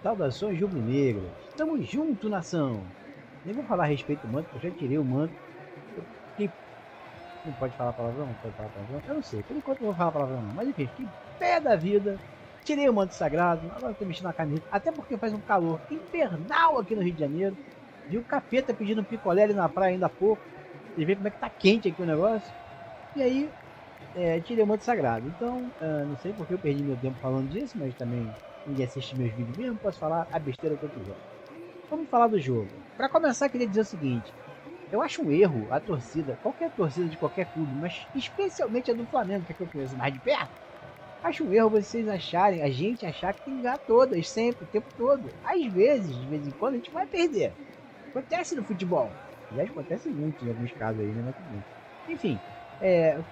Saudações rubro-negras. Tamo junto, nação. Nem vou falar a respeito do manto, porque eu já tirei o manto. Eu fiquei... Não pode falar palavrão? Não pode falar palavrão? Eu não sei. Por enquanto não vou falar palavrão não. Mas enfim, fiquei pé da vida. Tirei o manto sagrado. Agora tô mexendo na camiseta. Até porque faz um calor infernal aqui no Rio de Janeiro. Vi o capeta pedindo picolé ali na praia ainda há pouco. Vocês veem como é que tá quente aqui o negócio. E aí, tirei o manto sagrado. Então, não sei porque eu perdi meu tempo falando disso, mas também ninguém assiste meus vídeos mesmo. Posso falar a besteira que eu quiser. Vamos falar do jogo. Para começar, queria dizer o seguinte: eu acho um erro a torcida, qualquer torcida de qualquer clube, mas especialmente a do Flamengo, que é que eu conheço mais de perto. Acho um erro vocês acharem, a gente achar que tem que ganhar todas, sempre, o tempo todo. Às vezes, de vez em quando, a gente vai perder. Acontece no futebol. Aliás, acontece muito em alguns casos aí, né? Mas tudo bem. Enfim,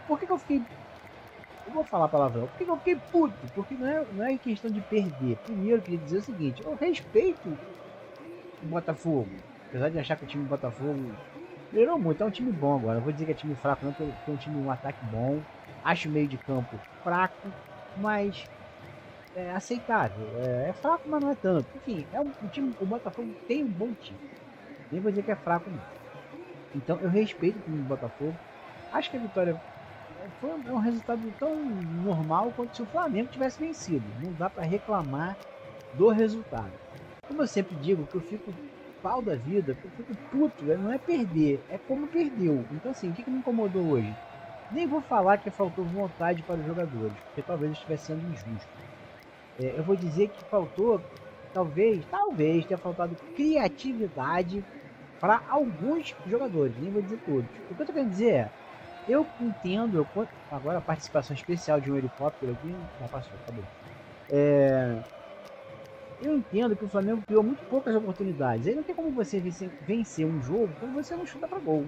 por que eu fiquei. Eu vou falar palavrão. Por que eu fiquei puto? Porque não é questão de perder. Primeiro, eu queria dizer o seguinte: eu respeito o Botafogo. Apesar de achar que o time do Botafogo melhorou muito, é um time bom agora. Não vou dizer que é time fraco, não, porque tem um time, um ataque bom. Acho o meio de campo fraco, mas é aceitável. É fraco, mas não é tanto. Enfim, um time. O Botafogo tem um bom time. Nem vou dizer que é fraco, não. Então eu respeito o time do Botafogo. Acho que a vitória foi um resultado tão normal quanto se o Flamengo tivesse vencido. Não dá para reclamar do resultado. Como eu sempre digo, que eu fico pau da vida, que eu fico puto, não é perder, é como perdeu. Então assim, o que me incomodou hoje? Nem vou falar que faltou vontade para os jogadores, porque talvez eu estivesse sendo injusto. Eu vou dizer que faltou, talvez tenha faltado criatividade para alguns jogadores, nem vou dizer todos. O que eu tô querendo dizer é, eu entendo, agora a participação especial de um helicóptero aqui, já passou, acabou. É, eu entendo que o Flamengo criou muito poucas oportunidades. Aí não tem como você vencer um jogo quando você não chuta para gol.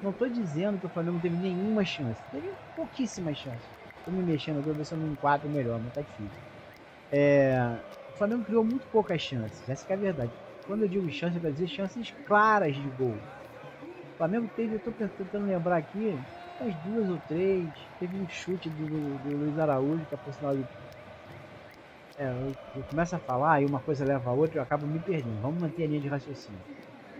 Não estou dizendo que o Flamengo teve nenhuma chance. Teve pouquíssimas chances. Estou me mexendo aqui, vou ver se eu não enquadro melhor, mas tá difícil. O Flamengo criou muito poucas chances. Essa é a verdade. Quando eu digo chances, eu quero dizer chances claras de gol. O Flamengo teve, eu estou tentando lembrar aqui, umas duas ou três. Teve um chute do Luiz Araújo, que é por sinal eu começo a falar e uma coisa leva a outra e eu acabo me perdendo. Vamos manter a linha de raciocínio.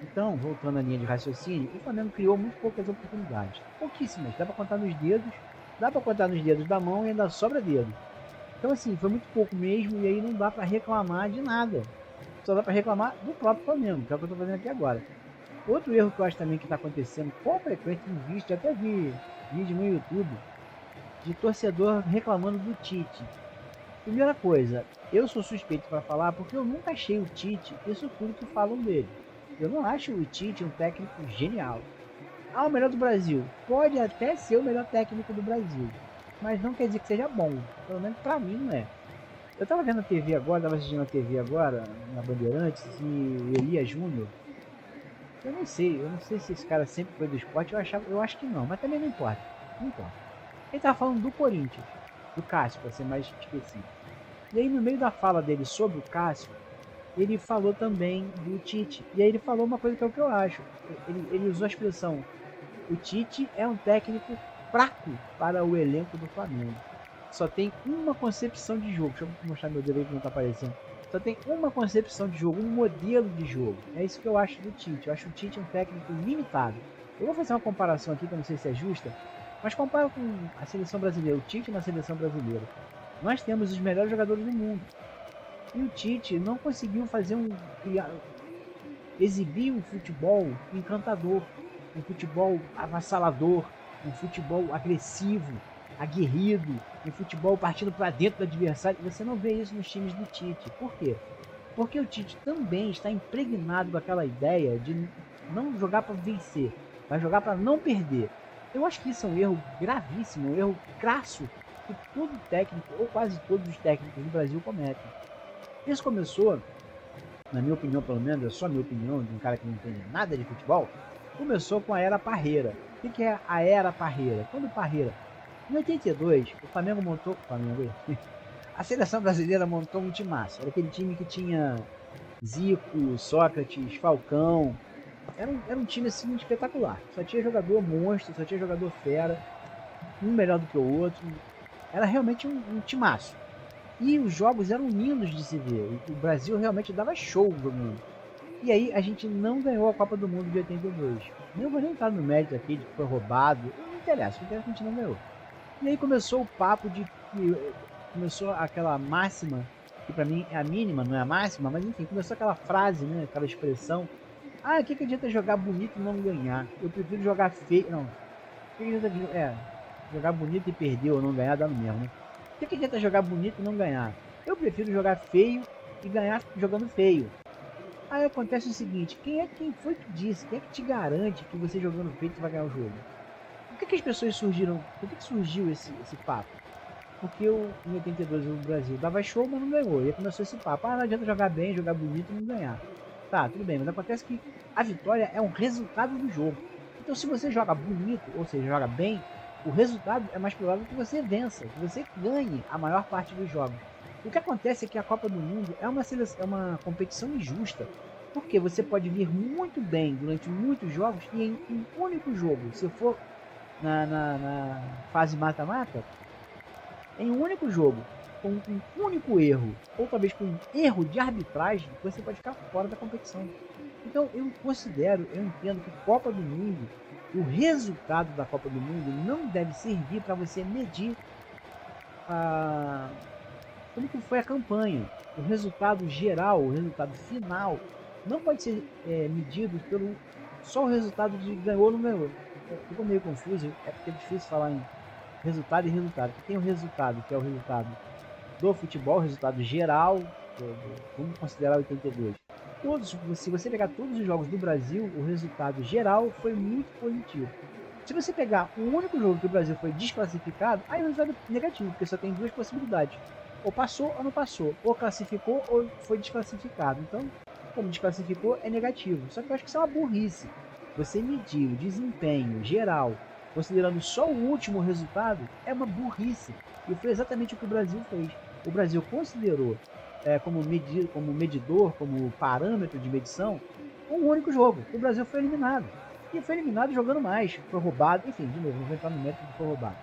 Então, voltando à linha de raciocínio, o Flamengo criou muito poucas oportunidades. Pouquíssimas. Dá para contar nos dedos. Dá para contar nos dedos da mão e ainda sobra dedo. Então, assim, foi muito pouco mesmo e aí não dá para reclamar de nada. Só dá para reclamar do próprio Flamengo, que é o que eu estou fazendo aqui agora. Outro erro que eu acho também que está acontecendo com frequência em vista, até vi vídeo no YouTube, de torcedor reclamando do Tite. Primeira coisa, eu sou suspeito para falar porque eu nunca achei o Tite isso tudo que falam dele. Eu não acho o Tite um técnico genial. Ah, o melhor do Brasil. Pode até ser o melhor técnico do Brasil, mas não quer dizer que seja bom. Pelo menos para mim não é. Eu tava vendo a TV agora, tava assistindo a TV agora, na Bandeirantes, e o Elias Júnior. Eu não sei se esse cara sempre foi do esporte, eu acho que não, mas também não importa. Não importa. Ele tava falando do Corinthians, do Cássio, para ser mais específico. E aí, no meio da fala dele sobre o Cássio, ele falou também do Tite. E aí ele falou uma coisa que é o que eu acho. Ele usou a expressão: o Tite é um técnico fraco para o elenco do Flamengo. Só tem uma concepção de jogo. Deixa eu mostrar meu dedo aí que não tá aparecendo. Só tem uma concepção de jogo, um modelo de jogo. É isso que eu acho do Tite. Eu acho o Tite um técnico limitado. Eu vou fazer uma comparação aqui que eu não sei se é justa, mas compara com a seleção brasileira, o Tite na seleção brasileira. Nós temos os melhores jogadores do mundo. E o Tite não conseguiu exibir um futebol encantador, um futebol avassalador, um futebol agressivo, aguerrido, um futebol partindo para dentro do adversário. Você não vê isso nos times do Tite. Por quê? Porque o Tite também está impregnado com aquela ideia de não jogar para vencer, vai jogar para não perder. Eu acho que isso é um erro gravíssimo, um erro crasso que todo técnico, ou quase todos os técnicos do Brasil cometem. Isso começou, na minha opinião pelo menos, é só a minha opinião de um cara que não entende nada de futebol, começou com a era Parreira. O que é a era Parreira? Quando Parreira, em 82, o Flamengo montou, a seleção brasileira montou um timaço. Era aquele time que tinha Zico, Sócrates, Falcão. Era um time assim espetacular. Só tinha jogador monstro, só tinha jogador fera, um melhor do que o outro. Era realmente um timaço. E os jogos eram lindos de se ver. O Brasil realmente dava show jogando. E aí a gente não ganhou a Copa do Mundo de 82. Nem vou nem entrar no mérito aqui de que foi roubado. Não interessa, o que interessa é que a gente não ganhou. E aí começou o papo de que começou aquela máxima, que pra mim é a mínima, não é a máxima, mas enfim, começou aquela frase, né, aquela expressão. Ah, o que adianta jogar bonito e não ganhar? Eu prefiro jogar feio. Não, o que adianta jogar bonito e perder ou não ganhar dá no mesmo, né? O que adianta jogar bonito e não ganhar? Eu prefiro jogar feio e ganhar jogando feio. Aí acontece o seguinte, quem foi que disse, quem é que te garante que você jogando feio você vai ganhar o jogo? Por que as pessoas surgiram, por que surgiu esse papo? Porque em 82 o Brasil dava show, mas não ganhou. E aí começou esse papo, não adianta jogar bem, jogar bonito e não ganhar. Tá, tudo bem, mas acontece que a vitória é um resultado do jogo. Então se você joga bonito, ou seja, joga bem, o resultado é mais provável que você vença, que você ganhe a maior parte dos jogos. O que acontece é que a Copa do Mundo é uma competição injusta, porque você pode vir muito bem durante muitos jogos e em um único jogo, se for na fase mata-mata, em um único jogo, com um único erro, ou talvez com um erro de arbitragem, você pode ficar fora da competição. Então eu entendo que Copa do Mundo, o resultado da Copa do Mundo não deve servir para você medir a, como que foi a campanha. O resultado geral, o resultado final, não pode ser medido pelo só o resultado de ganhou ou não ganhou. Ficou meio confuso, é porque é difícil falar em resultado e resultado. Tem o resultado, que é o resultado do futebol, resultado geral, vamos considerar 82. Todos, se você pegar todos os jogos do Brasil, o resultado geral foi muito positivo. Se você pegar um único jogo que o Brasil foi desclassificado, aí o resultado é negativo, porque só tem duas possibilidades. Ou passou ou não passou. Ou classificou ou foi desclassificado. Então, como desclassificou, é negativo. Só que eu acho que isso é uma burrice. Você medir o desempenho geral, considerando só o último resultado, é uma burrice. E foi exatamente o que o Brasil fez. O Brasil considerou como medidor, como parâmetro de medição, um único jogo. O Brasil foi eliminado. E foi eliminado jogando mais. Foi roubado. Enfim, de novo, não vou entrar no método que foi roubado.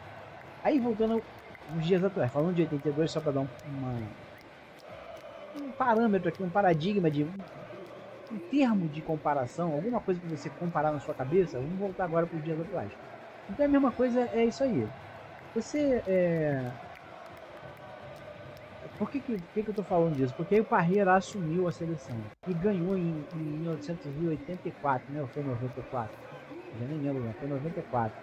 Aí voltando nos dias atuais, falando de 82, só para dar um parâmetro aqui, um paradigma de um termo de comparação, alguma coisa para você comparar na sua cabeça, vamos voltar agora para os dias atuais. Então a mesma coisa é isso aí. Você Por que eu tô falando disso? Porque aí o Parreira assumiu a seleção e ganhou em 1984, né? Ou foi 94? Já nem lembro, não. Foi 94.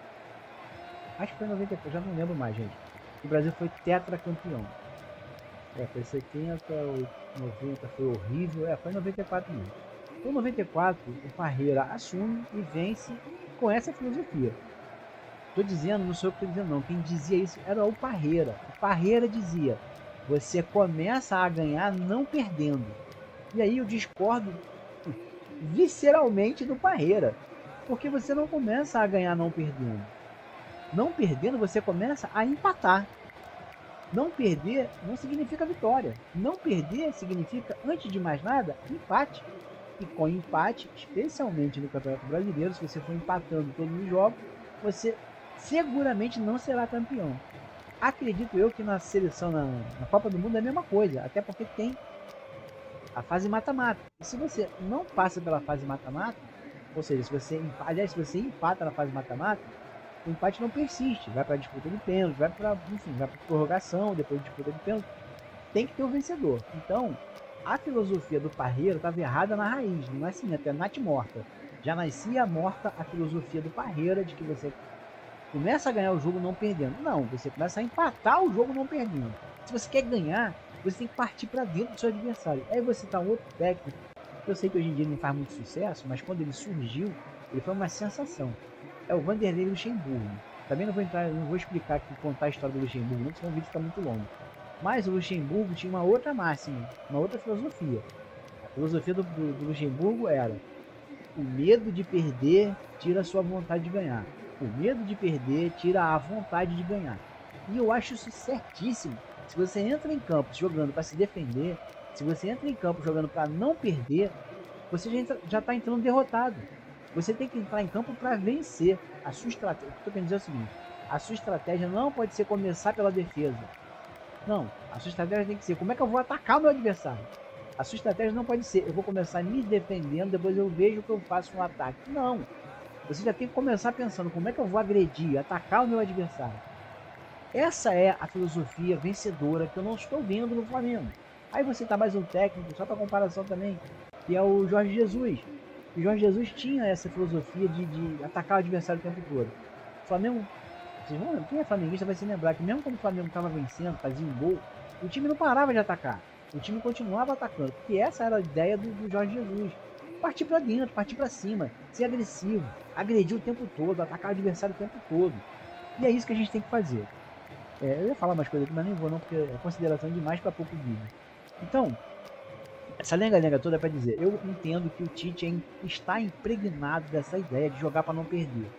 Acho que foi 94, já não lembro mais, gente. O Brasil foi tetracampeão. Foi 70, 90 foi horrível. Foi 94 mesmo. Então, 94, o Parreira assume e vence com essa filosofia. Tô dizendo, não sou eu que tô dizendo, não. Quem dizia isso era o Parreira. O Parreira dizia: você começa a ganhar não perdendo. E aí eu discordo visceralmente do Parreira. Porque você não começa a ganhar não perdendo. Não perdendo, você começa a empatar. Não perder não significa vitória. Não perder significa, antes de mais nada, empate. E com empate, especialmente no Campeonato Brasileiro, se você for empatando todos os jogos, você seguramente não será campeão. Acredito eu que na seleção, na Copa do Mundo é a mesma coisa, até porque tem a fase mata-mata. E se você não passa pela fase mata-mata, ou seja, se você empata na fase mata-mata, o empate não persiste, vai para a disputa de pênalti, vai para prorrogação, depois de disputa de pênalti, tem que ter o vencedor. Então, a filosofia do Parreira estava errada na raiz, no nascimento, é nat morta. Já nascia morta a filosofia do Parreira de que você começa a ganhar o jogo não perdendo. Não, você começa a empatar o jogo não perdendo. Se você quer ganhar, você tem que partir para dentro do seu adversário. Aí você tá um outro técnico, que eu sei que hoje em dia ele não faz muito sucesso, mas quando ele surgiu, ele foi uma sensação. É o Vanderlei Luxemburgo. Também não vou explicar aqui, contar a história do Luxemburgo, não, senão o vídeo fica muito longo. Mas o Luxemburgo tinha uma outra máxima, uma outra filosofia. A filosofia do Luxemburgo era: o medo de perder tira a sua vontade de ganhar. O medo de perder tira a vontade de ganhar. E eu acho isso certíssimo. Se você entra em campo jogando para se defender, se você entra em campo jogando para não perder, você já está entrando derrotado. Você tem que entrar em campo para vencer. A sua estratégia, o que eu estou querendo dizer é o seguinte: a sua estratégia não pode ser começar pela defesa. Não, a sua estratégia tem que ser como é que eu vou atacar o meu adversário. A sua estratégia não pode ser eu vou começar me defendendo, depois eu vejo o que eu faço no ataque. Não. Você já tem que começar pensando como é que eu vou agredir, atacar o meu adversário. Essa é a filosofia vencedora que eu não estou vendo no Flamengo. Aí você tá mais um técnico, só para comparação também, que é o Jorge Jesus. O Jorge Jesus tinha essa filosofia de atacar o adversário o tempo todo. O Flamengo, quem é flamenguista vai se lembrar que mesmo quando o Flamengo estava vencendo, fazia um gol, o time não parava de atacar. O time continuava atacando, porque essa era a ideia do Jorge Jesus. Partir para dentro, partir para cima, ser agressivo, agredir o tempo todo, atacar o adversário o tempo todo. E é isso que a gente tem que fazer. Eu ia falar mais coisas aqui, mas nem vou não, porque é consideração demais para pouco vídeo. Então, essa lenga-lenga toda é para dizer, eu entendo que o Tite está impregnado dessa ideia de jogar para não perder.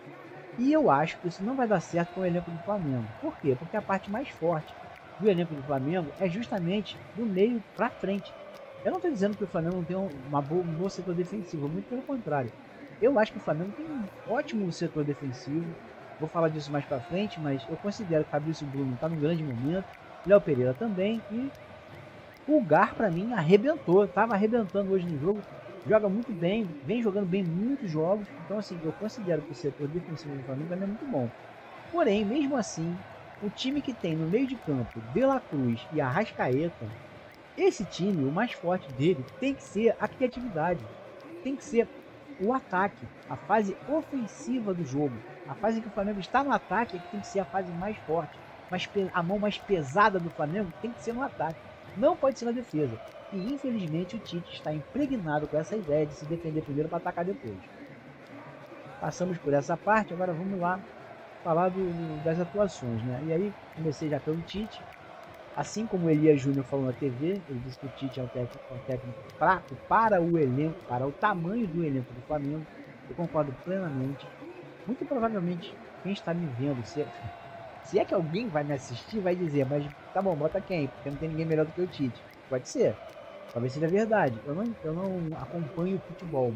E eu acho que isso não vai dar certo com o elenco do Flamengo. Por quê? Porque a parte mais forte do elenco do Flamengo é justamente do meio para frente. Eu não estou dizendo que o Flamengo não tem um bom setor defensivo, muito pelo contrário. Eu acho que o Flamengo tem um ótimo setor defensivo. Vou falar disso mais para frente, mas eu considero que o Fabrício Bruno está num grande momento. Léo Pereira também. E o Gar, para mim, arrebentou. Tava arrebentando hoje no jogo. Joga muito bem, vem jogando bem muitos jogos. Então, assim, eu considero que o setor defensivo do Flamengo também é muito bom. Porém, mesmo assim, o time que tem no meio de campo De La Cruz e Arrascaeta, esse time, o mais forte dele, tem que ser a criatividade. Tem que ser o ataque, a fase ofensiva do jogo. A fase em que o Flamengo está no ataque é que tem que ser a fase mais forte. Mas a mão mais pesada do Flamengo tem que ser no ataque. Não pode ser na defesa. E infelizmente o Tite está impregnado com essa ideia de se defender primeiro para atacar depois. Passamos por essa parte, agora vamos lá falar das atuações, né? E aí comecei já pelo Tite. Assim como o Elias Júnior falou na TV, ele disse que o Tite é um técnico fraco para o elenco, para o tamanho do elenco do Flamengo. Eu concordo plenamente. Muito provavelmente quem está me vendo, se é que alguém vai me assistir, vai dizer, mas tá bom, bota quem? Porque não tem ninguém melhor do que o Tite. Pode ser. Talvez seja verdade. Eu não acompanho o futebol.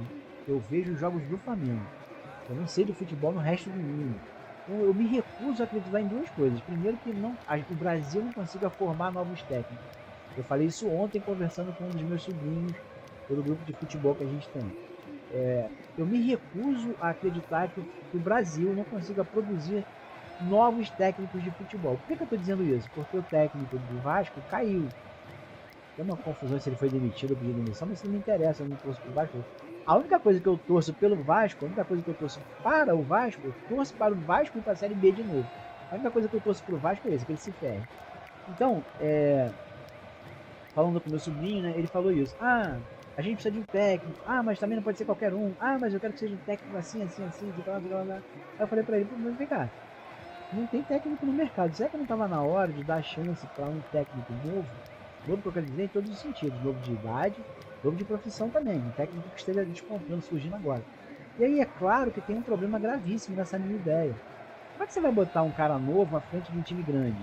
Eu vejo os jogos do Flamengo. Eu não sei do futebol no resto do mundo. Então, eu me recuso a acreditar em duas coisas. Primeiro, que o Brasil não consiga formar novos técnicos. Eu falei isso ontem conversando com um dos meus sobrinhos pelo grupo de futebol que a gente tem. Eu me recuso a acreditar que o Brasil não consiga produzir novos técnicos de futebol. Por que eu estou dizendo isso? Porque o técnico do Vasco caiu. Tem uma confusão se ele foi demitido ou pediu demissão, mas isso não me interessa, eu não torço pro Vasco. A única coisa que eu torço pelo Vasco, a única coisa que eu torço para o Vasco, eu torço para o Vasco ir para a Série B de novo. A única coisa que eu torço pro Vasco é isso, que ele se ferre. Então, falando com meu sobrinho, né, ele falou isso. Ah, a gente precisa de um técnico. Ah, mas também não pode ser qualquer um. Ah, mas eu quero que seja um técnico assim, assim, assim, de lá, de lá, de lá. Aí eu falei para ele, vem cá, não tem técnico no mercado. Será que não estava na hora de dar chance para um técnico novo? Novo que eu quero dizer em todos os sentidos. Novo de idade, novo de profissão também. Um técnico que esteja despontando, surgindo agora. E aí é claro que tem um problema gravíssimo nessa minha ideia. Como é que você vai botar um cara novo à frente de um time grande?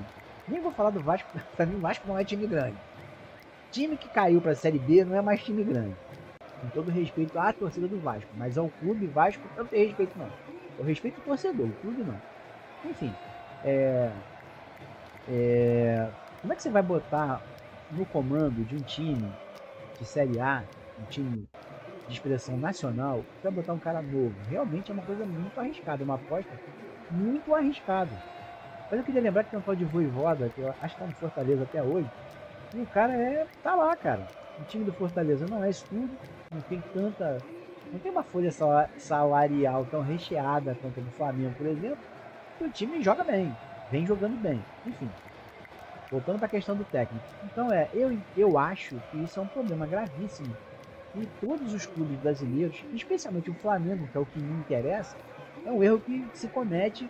Nem vou falar do Vasco, para mim o Vasco não é time grande. Time que caiu para a Série B não é mais time grande. Com todo respeito à torcida do Vasco, mas ao clube Vasco eu não tenho respeito não. Eu respeito o torcedor, o clube não. Enfim, como é que você vai botar no comando de um time de Série A, um time de expressão nacional, você vai botar um cara novo? Realmente é uma coisa muito arriscada, uma aposta muito arriscada. Mas eu queria lembrar que tem um tal de Voivoda, que eu acho que tá no Fortaleza até hoje, e o cara tá lá, cara. O time do Fortaleza não é isso tudo, não tem tanta. Não tem uma folha salarial tão recheada quanto a do Flamengo, por exemplo, e o time joga bem, vem jogando bem. Enfim, voltando para a questão do técnico. Então eu acho que isso é um problema gravíssimo. E todos os clubes brasileiros, especialmente o Flamengo, que é o que me interessa, é um erro que se comete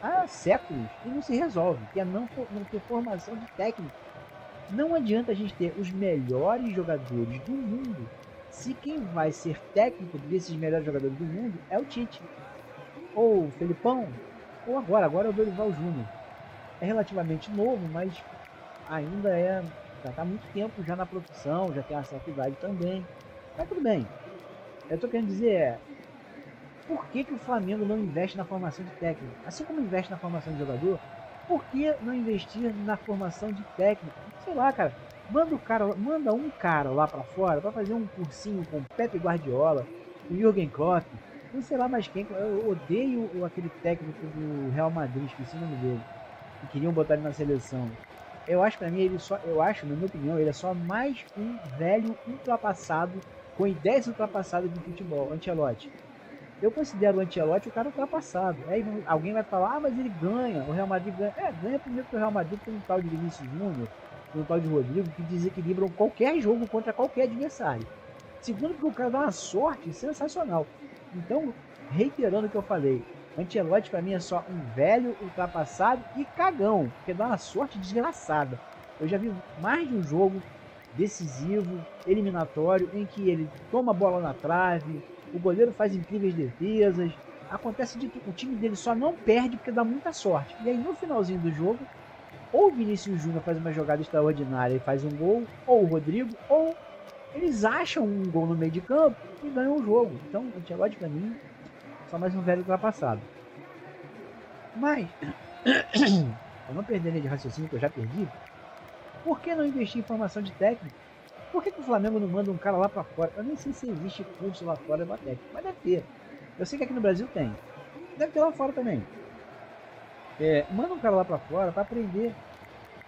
há séculos e não se resolve, que é não ter formação de técnico. Não adianta a gente ter os melhores jogadores do mundo se quem vai ser técnico desses melhores jogadores do mundo é o Tite, ou o Felipão, ou agora é o Dorival Júnior. É relativamente novo, mas ainda já está há muito tempo já na profissão, já tem uma certa idade também. Mas tudo bem. Eu estou querendo dizer por que o Flamengo não investe na formação de técnico? Assim como investe na formação de jogador, Por que não investir na formação de técnico? Sei lá, cara. Manda um cara lá para fora para fazer um cursinho com Pepe Guardiola, o Jürgen Klopp, não sei lá mais quem. Eu odeio aquele técnico do Real Madrid, esqueci o nome dele, que queriam botar ele na seleção. Eu acho para mim na minha opinião, ele é só mais um velho ultrapassado com ideias ultrapassadas de futebol, Ancelotti. Eu considero o Ancelotti o cara ultrapassado. Aí alguém vai falar, mas ele ganha, o Real Madrid ganha. Ganha primeiro que o Real Madrid tem um tal de Vinícius Júnior, tem um tal de Rodrigo, que desequilibram qualquer jogo contra qualquer adversário. Segundo, porque o cara dá uma sorte sensacional. Então, reiterando o que eu falei, Ancelotti para mim é só um velho ultrapassado e cagão, porque dá uma sorte desgraçada. Eu já vi mais de um jogo decisivo, eliminatório, em que ele toma a bola na trave, o goleiro faz incríveis defesas, acontece de o time dele só não perde porque dá muita sorte. E aí no finalzinho do jogo, ou o Vinícius Júnior faz uma jogada extraordinária e faz um gol, ou o Rodrigo, ou eles acham um gol no meio de campo e ganham o jogo. Então, o Ancelotti pra mim só mais um velho ultrapassado. Mas, para não perder a linha de raciocínio que eu já perdi, por que não investir em formação de técnico? Por que o Flamengo não manda um cara lá para fora? Eu nem sei se existe curso lá fora da técnica, mas deve ter. Eu sei que aqui no Brasil tem. Deve ter lá fora também. Manda um cara lá para fora para aprender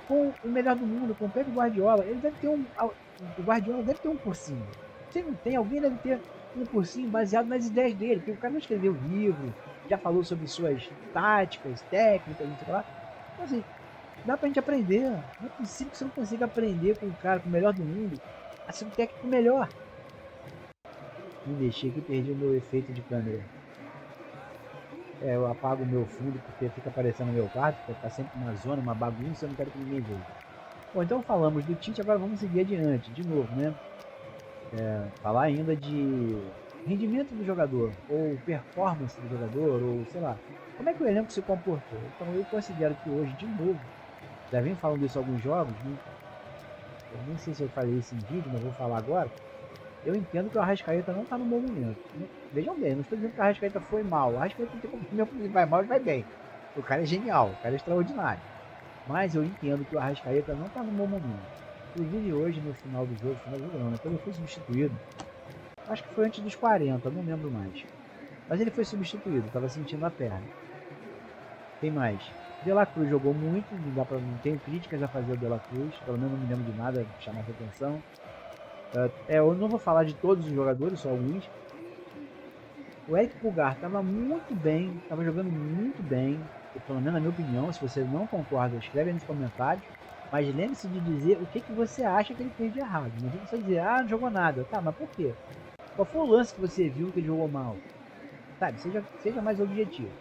com o melhor do mundo, com o Pepe Guardiola. Ele deve ter o Guardiola deve ter um cursinho. Se não tem, alguém deve ter um cursinho baseado nas ideias dele, porque o cara não escreveu livro, já falou sobre suas táticas, técnicas, não sei lá. Então, assim, dá pra gente aprender. Não é possível que você não consiga aprender com o cara, com o melhor do mundo, a ser um técnico melhor. Me mexi aqui e perdi o meu efeito de câmera. Eu apago o meu fundo porque fica aparecendo no meu quarto, porque tá sempre uma zona, uma bagunça, eu não quero que ninguém veja. Bom, então falamos do Tite, agora vamos seguir adiante, de novo, né? Falar ainda de rendimento do jogador, ou performance do jogador, ou sei lá, como é que o elenco se comportou. Então eu considero que hoje, de novo, já vem falando isso em alguns jogos, né? Eu nem sei se eu falei isso em vídeo, mas vou falar agora. Eu entendo que o Arrascaeta não está no bom momento. Vejam bem, não estou dizendo que o Arrascaeta foi mal. O Arrascaeta tem como ele vai mal e vai bem. O cara é genial, o cara é extraordinário. Mas eu entendo que o Arrascaeta não está no bom momento. Inclusive hoje, no final do jogo não, né? Quando ele foi substituído, acho que foi antes dos 40, não lembro mais. Mas ele foi substituído, estava sentindo a perna. Tem mais. De La Cruz jogou muito, não tenho críticas a fazer ao De La Cruz, pelo menos não me lembro de nada que chamasse atenção. Eu não vou falar de todos os jogadores, só alguns. O Eric Pulgar estava muito bem, estava jogando muito bem, pelo menos na minha opinião. Se você não concorda, escreve aí nos comentários. Mas lembre-se de dizer o que você acha que ele fez de errado. Não adianta você dizer, não jogou nada. Tá, mas por quê? Qual foi o lance que você viu que ele jogou mal? Sabe, seja mais objetivo.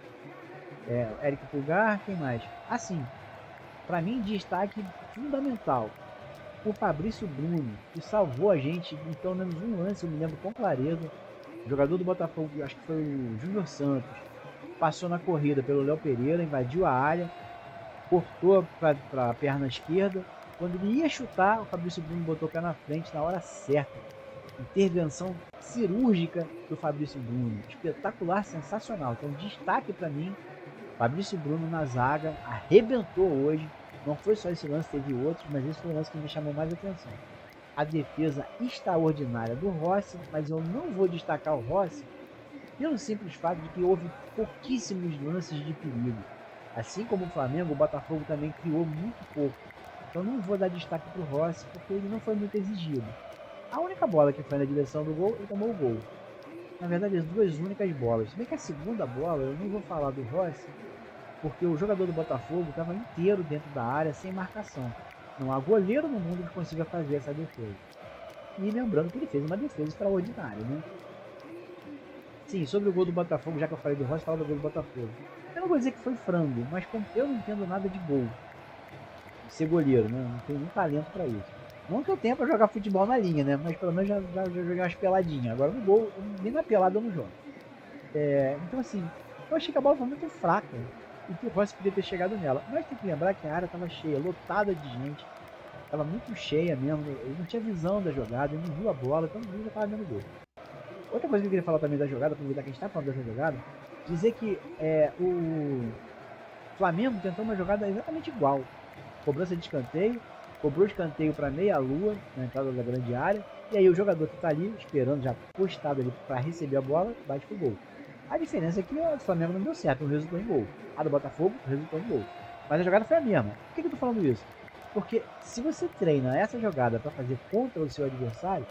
Eric Pulgar, quem mais? Assim, para mim, destaque fundamental. O Fabrício Bruno, que salvou a gente em pelo menos um lance, eu me lembro com clareza. O jogador do Botafogo, acho que foi o Júnior Santos, passou na corrida pelo Léo Pereira, invadiu a área, cortou para a perna esquerda. Quando ele ia chutar, o Fabrício Bruno botou o pé na frente na hora certa. Intervenção cirúrgica do Fabrício Bruno. Espetacular, sensacional. Então, destaque para mim, Fabrício Bruno na zaga, arrebentou hoje. Não foi só esse lance, teve outros, mas esse foi o lance que me chamou mais atenção. A defesa extraordinária do Rossi, mas eu não vou destacar o Rossi pelo simples fato de que houve pouquíssimos lances de perigo. Assim como o Flamengo, o Botafogo também criou muito pouco. Então não vou dar destaque para o Rossi, porque ele não foi muito exigido. A única bola que foi na direção do gol, ele tomou o gol. Na verdade, as duas únicas bolas. Se bem que a segunda bola, eu não vou falar do Rossi, porque o jogador do Botafogo estava inteiro dentro da área, sem marcação. Não há goleiro no mundo que consiga fazer essa defesa. E lembrando que ele fez uma defesa extraordinária, né? Sim, sobre o gol do Botafogo, já que eu falei do Rossi, fala do gol do Botafogo. Eu não vou dizer que foi frango, mas eu não entendo nada de gol. De ser goleiro, né? Não tenho nenhum talento para isso. Não que eu tenha para jogar futebol na linha, né? Mas pelo menos já joguei umas peladinhas. Agora no gol, nem na pelada eu não jogo. Então assim, eu achei que a bola foi muito fraca e que o Rossi podia ter chegado nela. Mas tem que lembrar que a área estava cheia, lotada de gente. Estava muito cheia mesmo. Ele não tinha visão da jogada, ele não viu a bola, então ele já estava dando gol. Outra coisa que eu queria falar também da jogada, aproveitar que a gente está falando dessa jogada, dizer que Flamengo tentou uma jogada exatamente igual. Cobrança de escanteio, cobrou escanteio para meia-lua na entrada da grande área, e aí o jogador que está ali, esperando, já postado ali para receber a bola, bate pro gol. A diferença é que o Flamengo não deu certo, não resultou em gol. A do Botafogo resultou em gol. Mas a jogada foi a mesma. Por que eu tô falando isso? Porque se você treina essa jogada para fazer contra o seu adversário,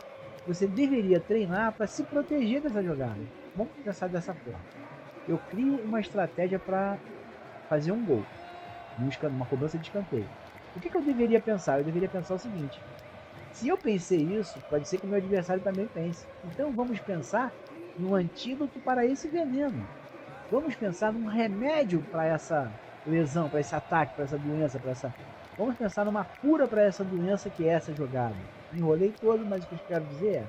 você deveria treinar para se proteger dessa jogada. Vamos pensar dessa forma. Eu crio uma estratégia para fazer um gol, uma cobrança de escanteio. O que eu deveria pensar? Eu deveria pensar o seguinte: se eu pensei isso, pode ser que o meu adversário também pense. Então vamos pensar num antídoto para esse veneno. Vamos pensar num remédio para essa lesão, para esse ataque, para essa doença, para essa. Vamos pensar numa cura para essa doença que é essa jogada. Me enrolei todo, mas o que eu quero dizer é: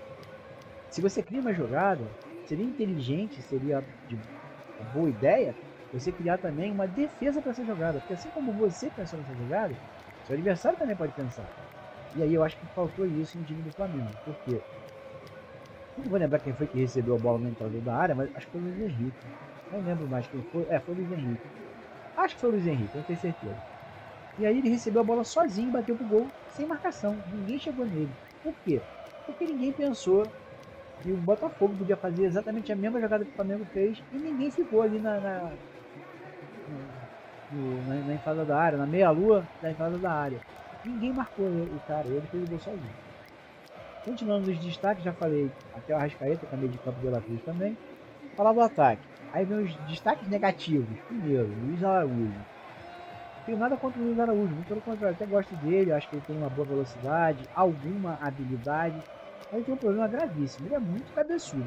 se você cria uma jogada, seria inteligente, seria de uma boa ideia você criar também uma defesa para essa jogada. Porque assim como você pensou nessa jogada, seu adversário também pode pensar. E aí eu acho que faltou isso no time do Flamengo. Por quê? Eu não vou lembrar quem foi que recebeu a bola na entrada da área, mas acho que foi o Luiz Henrique. Não lembro mais quem foi. Foi o Luiz Henrique. Acho que foi o Luiz Henrique, não tenho certeza. E aí ele recebeu a bola sozinho, bateu pro gol, sem marcação. Ninguém chegou nele. Por quê? Porque ninguém pensou que o Botafogo podia fazer exatamente a mesma jogada que o Flamengo fez e ninguém ficou ali na entrada da área, na meia-lua da entrada da área. Ninguém marcou o cara, ele fez o gol sozinho. Continuando nos destaques, já falei até o Arrascaeta, que é meio de campo de La Cruz também. Falar do ataque. Aí vem os destaques negativos. Primeiro, Luiz Araújo. Não tenho nada contra o Luiz Araújo, muito pelo contrário, até gosto dele, acho que ele tem uma boa velocidade, alguma habilidade, mas ele tem um problema gravíssimo, ele é muito cabeçudo,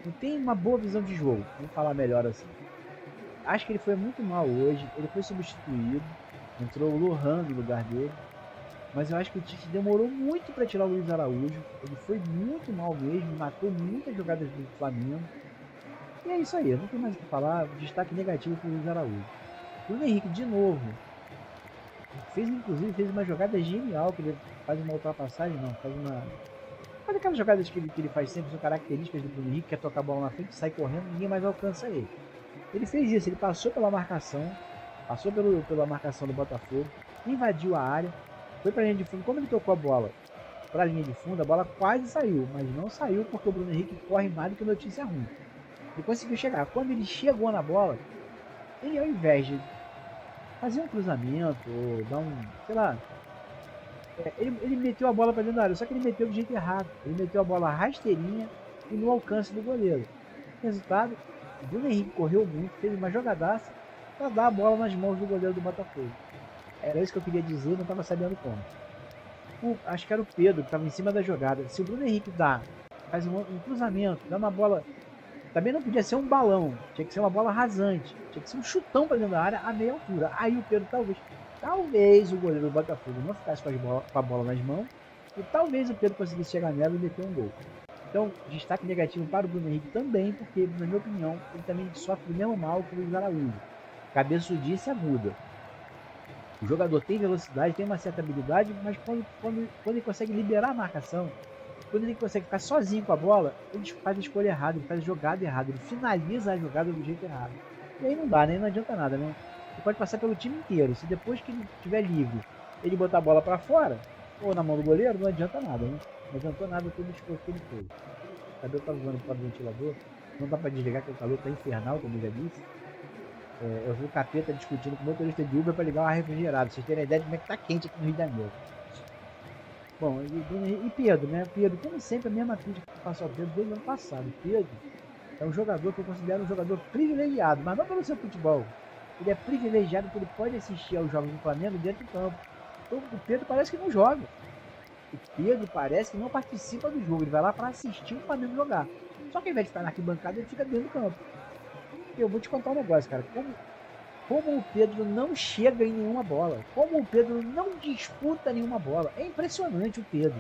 não tem uma boa visão de jogo, vamos falar melhor assim. Acho que ele foi muito mal hoje, ele foi substituído, entrou o Lohan no lugar dele, mas eu acho que o Tite demorou muito para tirar o Luiz Araújo, ele foi muito mal mesmo, matou muitas jogadas do Flamengo, e é isso aí, eu não tenho mais o que falar, destaque negativo para o Luiz Araújo. Bruno Henrique, de novo, fez uma jogada genial, que ele faz uma ultrapassagem, não, faz aquelas jogadas que ele faz sempre, são características do Bruno Henrique, que é tocar a bola na frente, sai correndo, ninguém mais alcança ele. Ele fez isso, ele passou pela marcação, pela marcação do Botafogo, invadiu a área, foi pra linha de fundo, como ele tocou a bola pra linha de fundo, a bola quase saiu, mas não saiu porque o Bruno Henrique corre mais do que notícia ruim. Ele conseguiu chegar, quando ele chegou na bola, ele ao invés de fazer um cruzamento, ou dar um, sei lá, ele meteu a bola para dentro da área, só que ele meteu do jeito errado. Ele meteu a bola rasteirinha e no alcance do goleiro. Resultado, o Bruno Henrique correu muito, fez uma jogadaça para dar a bola nas mãos do goleiro do Botafogo. Era isso que eu queria dizer, não estava sabendo como. Acho que era o Pedro que estava em cima da jogada. Se o Bruno Henrique faz um cruzamento, dá uma bola. Também não podia ser um balão, tinha que ser uma bola rasante, tinha que ser um chutão para dentro da área a meia altura. Aí o Pedro talvez o goleiro do Botafogo não ficasse com a bola nas mãos e talvez o Pedro conseguisse chegar nela e meter um gol. Então, destaque negativo para o Bruno Henrique também, porque, na minha opinião, ele também sofre do mesmo mal que o Luiz Araújo. Cabeçudice aguda. O jogador tem velocidade, tem uma certa habilidade, mas quando ele consegue liberar a marcação, quando ele consegue ficar sozinho com a bola, ele faz a escolha errada, ele faz a jogada errada, ele finaliza a jogada do jeito errado. E aí não dá, né? Não adianta nada, né? Ele pode passar pelo time inteiro. Se depois que ele estiver livre, ele botar a bola para fora, ou na mão do goleiro, não adianta nada, né? Não adiantou nada todo o esforço que ele fez. O cabelo tá voando fora do ventilador, não dá para desligar que o calor tá infernal, como eu já disse. Eu vi o capeta discutindo com o motorista de Uber para ligar uma refrigerada. Vocês terem ideia de como é que tá quente aqui no Rio de Janeiro. Bom, e Pedro, né? Pedro, como sempre, a mesma crítica que passou ao Pedro desde o ano passado. Pedro é um jogador que eu considero um jogador privilegiado, mas não pelo seu futebol. Ele é privilegiado porque ele pode assistir aos jogos do Flamengo dentro do campo. Então, o Pedro parece que não joga. O Pedro parece que não participa do jogo. Ele vai lá para assistir o Flamengo jogar. Só que ao invés de ficar na arquibancada, ele fica dentro do campo. E eu vou te contar um negócio, cara. Como o Pedro não chega em nenhuma bola. Como o Pedro não disputa nenhuma bola. É impressionante o Pedro.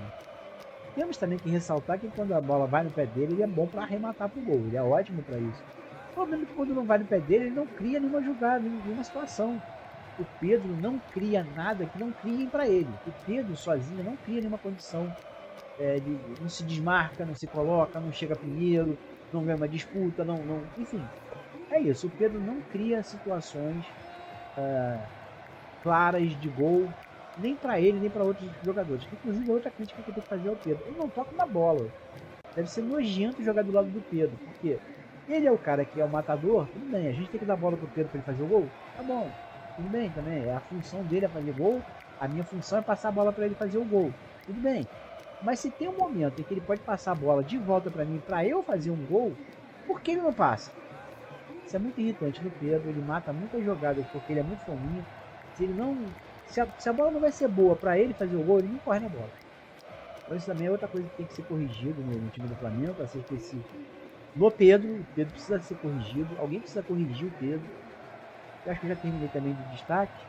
Temos também que ressaltar que quando a bola vai no pé dele, ele é bom para arrematar pro gol. Ele é ótimo para isso. O problema é que quando não vai no pé dele, ele não cria nenhuma jogada, nenhuma situação. O Pedro não cria nada que não criem para ele. O Pedro sozinho não cria nenhuma condição. Não se desmarca, não se coloca, não chega primeiro, não ganha uma disputa, enfim. é isso, o Pedro não cria situações claras de gol, nem para ele, nem para outros jogadores. Inclusive, outra crítica que eu tenho que fazer ao Pedro, ele não toca na bola. Deve ser nojento jogar do lado do Pedro, porque ele é o cara que é o matador, tudo bem, a gente tem que dar bola pro Pedro para ele fazer o gol, tá bom, tudo bem também, a função dele é fazer gol, a minha função é passar a bola para ele fazer o gol, tudo bem. Mas se tem um momento em que ele pode passar a bola de volta para mim, para eu fazer um gol, por que ele não passa? Isso é muito irritante no Pedro, ele mata muitas jogadas porque ele é muito fominha. Se ele não. Se a bola não vai ser boa para ele fazer o gol, ele não corre na bola. Então isso também é outra coisa que tem que ser corrigido no time do Flamengo, para ser específico. No Pedro, o Pedro precisa ser corrigido, alguém precisa corrigir o Pedro. Eu acho que eu já terminei também de destaque.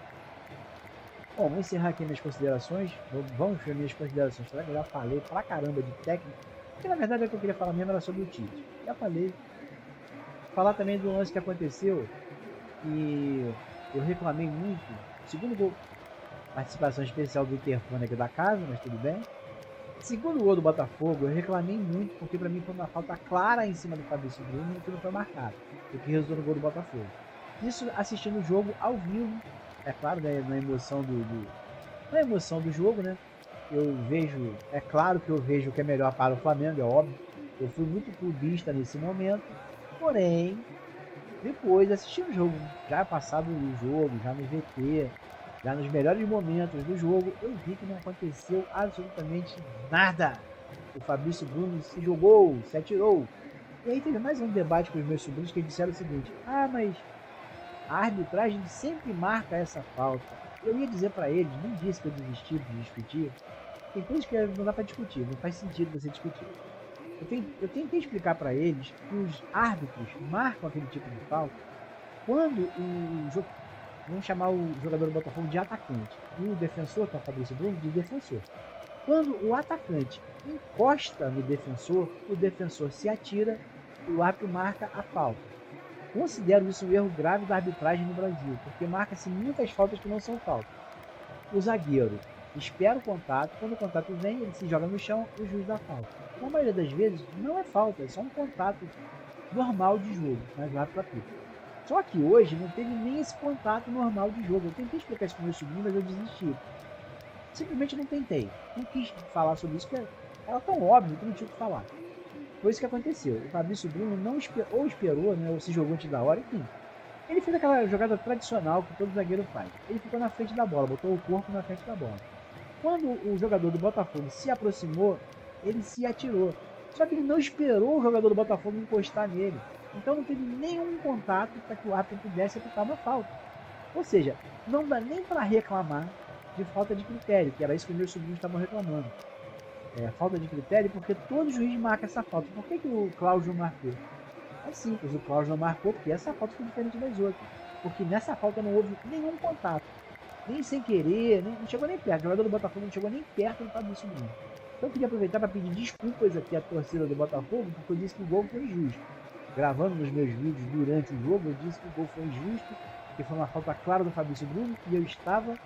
Bom, vou encerrar aqui minhas considerações. Vamos ver minhas considerações. Será que eu já falei pra caramba de técnico? Porque na verdade o que eu queria falar mesmo era sobre o Tite. Já falei. Falar também do lance que aconteceu, e eu reclamei muito. Segundo gol, participação especial do interfone aqui da casa, mas tudo bem. Segundo gol do Botafogo, eu reclamei muito, porque para mim foi uma falta clara em cima do Fabrício Bruno que não foi marcado, o que resultou no gol do Botafogo. Isso assistindo o jogo ao vivo, é claro, né, na emoção do jogo, né? Eu vejo, é claro que eu vejo o que é melhor para o Flamengo, é óbvio. Eu fui muito clubista nesse momento, porém, depois assistindo o jogo, já passado o jogo, já no VT, já nos melhores momentos do jogo, eu vi que não aconteceu absolutamente nada. O Fabrício Bruno se jogou, se atirou. E aí teve mais um debate com os meus sobrinhos que eles disseram o seguinte: ah, mas a arbitragem sempre marca essa falta. Eu ia dizer para eles, não disse que eu desisti de discutir. Tem coisas que não dá para discutir, não faz sentido você discutir. Eu tentei explicar para eles que os árbitros marcam aquele tipo de falta quando o jogo. Vamos chamar o jogador do Botafogo de atacante e o defensor, que é o Fabrício Bruno, de defensor. Quando o atacante encosta no defensor, o defensor se atira e o árbitro marca a falta. Considero isso um erro grave da arbitragem no Brasil, porque marca-se muitas faltas que não são faltas. O zagueiro espera o contato, quando o contato vem, ele se joga no chão e o juiz dá falta. Na maioria das vezes, não é falta, é só um contato normal de jogo, mas o árbitro apita. Só que hoje não teve nem esse contato normal de jogo. Eu tentei explicar isso para o meu sobrinho, mas eu desisti. Simplesmente não tentei. Não quis falar sobre isso, porque era tão óbvio que não tinha o que falar. Foi isso que aconteceu. O Fabrício Bruno não esperou, né, ou se jogou antes da hora, enfim. Ele fez aquela jogada tradicional que todo zagueiro faz. Ele ficou na frente da bola, botou o corpo na frente da bola. Quando o jogador do Botafogo se aproximou, ele se atirou. Só que ele não esperou o jogador do Botafogo encostar nele. Então não teve nenhum contato para que o árbitro pudesse apitar uma falta. Ou seja, não dá nem para reclamar de falta de critério, que era isso que os meus sobrinhos estavam reclamando. Falta de critério porque todo juiz marca essa falta. Por que o Cláudio marcou? É simples, o Cláudio não marcou porque essa falta foi diferente das outras. Porque nessa falta não houve nenhum contato. Nem sem querer, não chegou nem perto. O jogador do Botafogo não chegou nem perto do Fabrício Bruno. Então eu queria aproveitar para pedir desculpas aqui à torcida do Botafogo, porque eu disse que o gol foi injusto. Gravando nos meus vídeos durante o jogo, eu disse que o gol foi injusto, que foi uma falta clara do Fabrício Bruno, e eu estava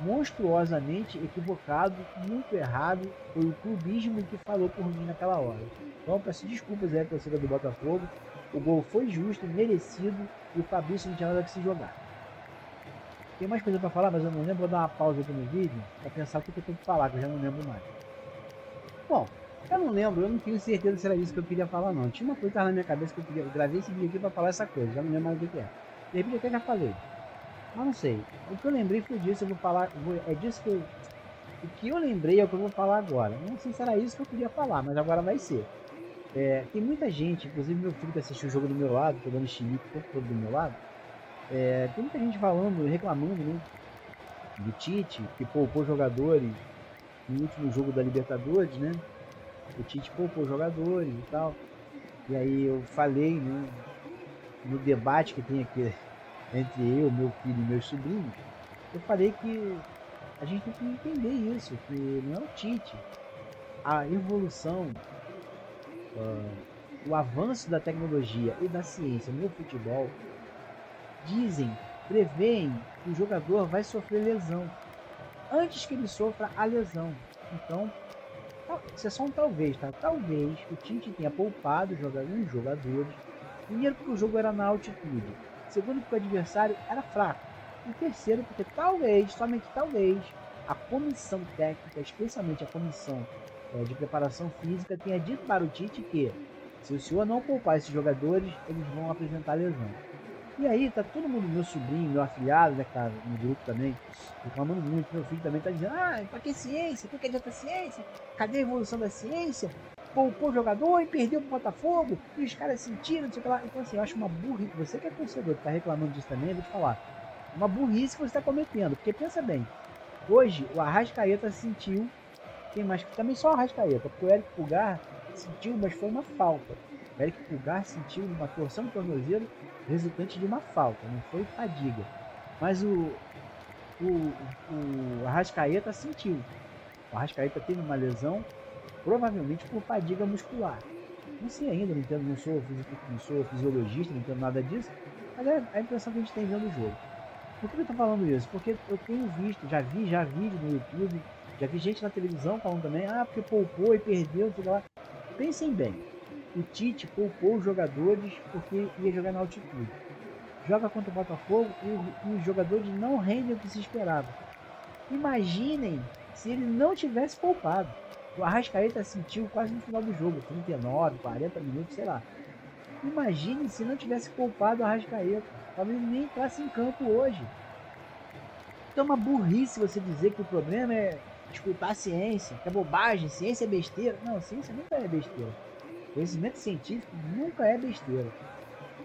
monstruosamente equivocado, muito errado. Foi o clubismo que falou por mim naquela hora. Então eu peço desculpas aí à torcida do Botafogo. O gol foi justo, merecido, e o Fabrício não tinha nada que se jogar. Tem mais coisa para falar, mas eu não lembro. Vou dar uma pausa aqui no vídeo para pensar o que eu tenho que falar, que eu já não lembro mais. Bom, eu não lembro, eu não tenho certeza se era isso que eu queria falar, não. Tinha uma coisa que estava na minha cabeça que eu queria. Eu gravei esse vídeo aqui para falar essa coisa, já não lembro mais o que é. De repente até já falei. Mas não sei. O que eu lembrei foi disso, eu vou falar. É disso que eu. O que eu lembrei é o que eu vou falar agora. Não sei se era isso que eu queria falar, mas agora vai ser. Tem muita gente, inclusive meu filho que assistiu o jogo do meu lado, tô dando chilique o tempo todo do meu lado. Tem muita gente falando, reclamando, né? Do Tite, que poupou jogadores no último jogo da Libertadores, né? O Tite poupou jogadores e tal. E aí eu falei, né? No debate que tem aqui entre eu, meu filho e meus sobrinhos, eu falei que a gente tem que entender isso, que não é o Tite. A evolução, o avanço da tecnologia e da ciência no futebol preveem que o jogador vai sofrer lesão antes que ele sofra a lesão. Então, isso é só um talvez, tá? Talvez o Tite tenha poupado uns jogadores Primeiro, porque o jogo era na altitude. Segundo, porque o adversário era fraco. E terceiro, porque talvez, somente talvez, a comissão técnica, especialmente a comissão de preparação física, tenha dito para o Tite que, se o senhor não poupar esses jogadores, eles vão apresentar lesão. E aí tá todo mundo, meu sobrinho, meu afilhado, né, cara, no grupo também, reclamando muito. Meu filho também tá dizendo, pra que ciência? Por que adianta ciência? Cadê a evolução da ciência? Poupou o jogador e perdeu pro Botafogo, e os caras sentiram, não sei o que lá. Então assim, eu acho uma burrice. Você que é torcedor, que tá reclamando disso também, eu vou te falar. Uma burrice que você tá cometendo, porque pensa bem, hoje o Arrascaeta sentiu, quem mais? Também só o Arrascaeta, porque o Eric Pulgar sentiu, mas foi uma falta. O Eric Pulgar sentiu uma torção de tornozelo resultante de uma falta, não foi fadiga. Mas o Arrascaeta sentiu. O Arrascaeta teve uma lesão, provavelmente por fadiga muscular. Não sei ainda, não entendo, não sou fisiologista, não entendo nada disso, mas é a impressão que a gente tem vendo o jogo. Por que eu tô falando isso? Porque eu tenho visto, já vi vídeo no YouTube, já vi gente na televisão falando também, porque poupou e perdeu, tudo lá. Pensem bem, o Tite poupou os jogadores porque ia jogar na altitude. Joga contra o Botafogo e os jogadores não rendem o que se esperava. Imaginem se ele não tivesse poupado. O Arrascaeta sentiu quase no final do jogo, 39, 40 minutos, sei lá. Imagine se não tivesse poupado o Arrascaeta. Talvez ele nem entrasse em campo hoje. Então é uma burrice você dizer que o problema é escutar a ciência, que é bobagem, ciência é besteira. Não, ciência nunca é besteira. Conhecimento científico nunca é besteira.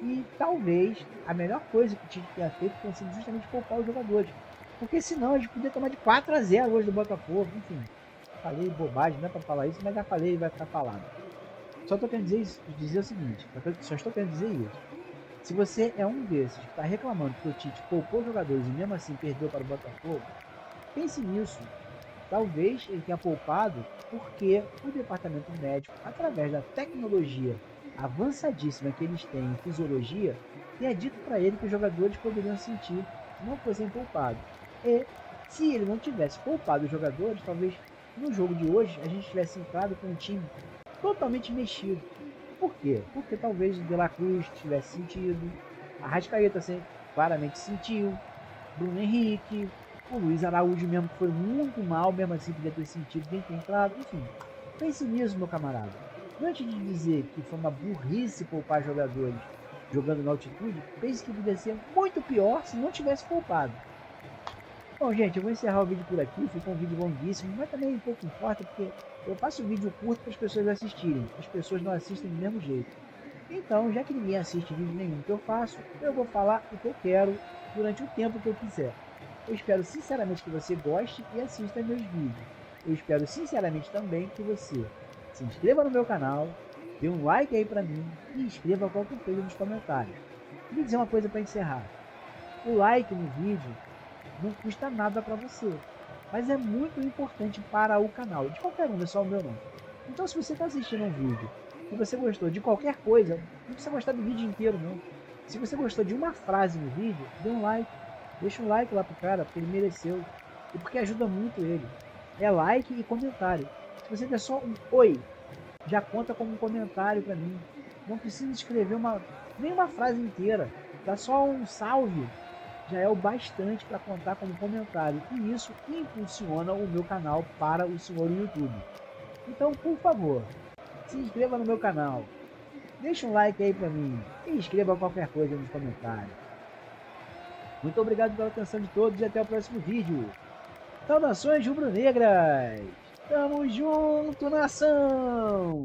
E talvez a melhor coisa que o Tite tenha feito tenha sido justamente poupar os jogadores. Porque senão a gente podia tomar de 4-0 hoje do Botafogo. Enfim, falei bobagem, não é pra falar isso, mas já falei e vai ficar falado. Só estou querendo dizer o seguinte, só estou querendo dizer isso. Se você é um desses que está reclamando que o Tite poupou jogadores e mesmo assim perdeu para o Botafogo, pense nisso. Talvez ele tenha poupado porque o departamento médico, através da tecnologia avançadíssima que eles têm em fisiologia, tenha dito para ele que os jogadores poderiam sentir se não fossem poupados. E se ele não tivesse poupado os jogadores, talvez no jogo de hoje a gente tivesse entrado com um time totalmente mexido. Por quê? Porque talvez o De La Cruz tivesse sentido, a Arrascaeta claramente sentiu, Bruno Henrique, o Luiz Araújo mesmo que foi muito mal, mesmo assim podia ter sentido, bem ter entrado, enfim. Pense nisso, meu camarada. Antes de dizer que foi uma burrice poupar jogadores jogando na altitude, pense que podia ser muito pior se não tivesse poupado. Bom, gente, eu vou encerrar o vídeo por aqui. Ficou um vídeo longuíssimo, mas também pouco importa, porque eu faço vídeo curto para as pessoas assistirem. As pessoas não assistem do mesmo jeito. Então, já que ninguém assiste vídeo nenhum que eu faço, eu vou falar o que eu quero durante o tempo que eu quiser. Eu espero sinceramente que você goste e assista meus vídeos. Eu espero sinceramente também que você se inscreva no meu canal, dê um like aí pra mim e escreva qualquer coisa nos comentários. Queria dizer uma coisa para encerrar. O like no vídeo não custa nada para você, mas é muito importante para o canal. De qualquer um, não é só o meu não. Então se você está assistindo um vídeo e você gostou de qualquer coisa, não precisa gostar do vídeo inteiro não. Se você gostou de uma frase no vídeo, dê um like. Deixa um like lá pro cara, porque ele mereceu. E porque ajuda muito ele. É like e comentário. Se você der só um oi, já conta como um comentário para mim. Não precisa escrever nem uma frase inteira. Dá só um salve. Já é o bastante para contar como comentário. E isso impulsiona o meu canal para o senhor YouTube. Então, por favor, se inscreva no meu canal. Deixa um like aí para mim. E escreva qualquer coisa nos comentários. Muito obrigado pela atenção de todos e até o próximo vídeo. Saudações rubro-negras! Tamo junto, nação!